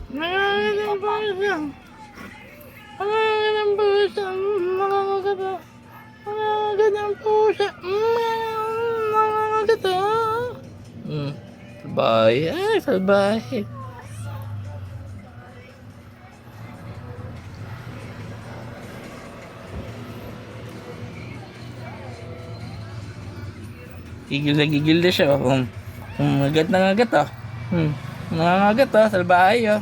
Nangangagat ang pusa. Nangangagat ang pusa. Nangangagat ang... Nangangagat ang pusa. Nangangagat ah. Salbahe. Ay, salbahe. Gigil na siya. Agat na agat ah. Nangangagat ah. Salbahe ah.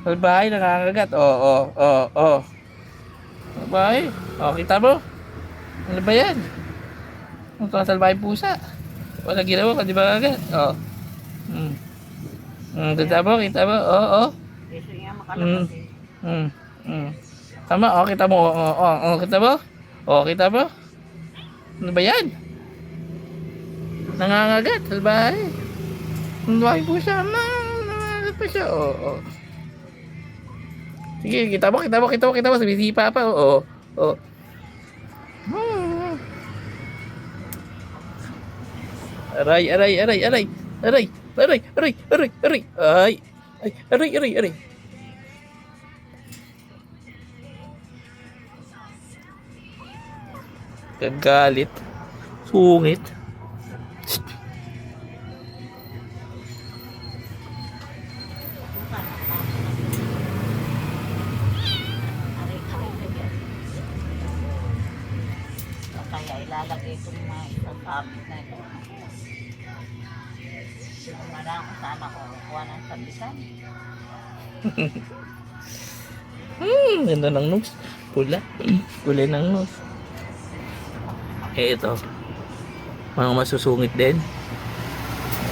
Salbahe nangangagat. Salbahe. Kita mo? Ano ba yan? Ang salbahe pusa. Wala ginawa ka, di ba agad? Kita mo? Kasi nga makalabas eh. Tama, kita mo. Kita mo? Kita mo? Ano ba yan? Nangangagat, salbahe. Salbahe pusa. Nangangagat pa siya. Sige, kita mo. Sumisipa pa. Aray. Kagalit. Sungit. Kaya ilalagay ko yung mga isang sabit na ito. Sumala ako sana ko kuha ng sabitan. Ganda ng nose. Pula. Kulay ng nose. Ito. Mga masusungit din.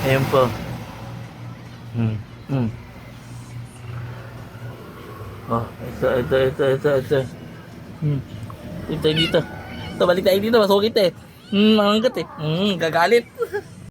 Ayan po. Ito. Dito. Ito, balik tayo dito. Masungit eh. Nangangagat eh. Gagalit.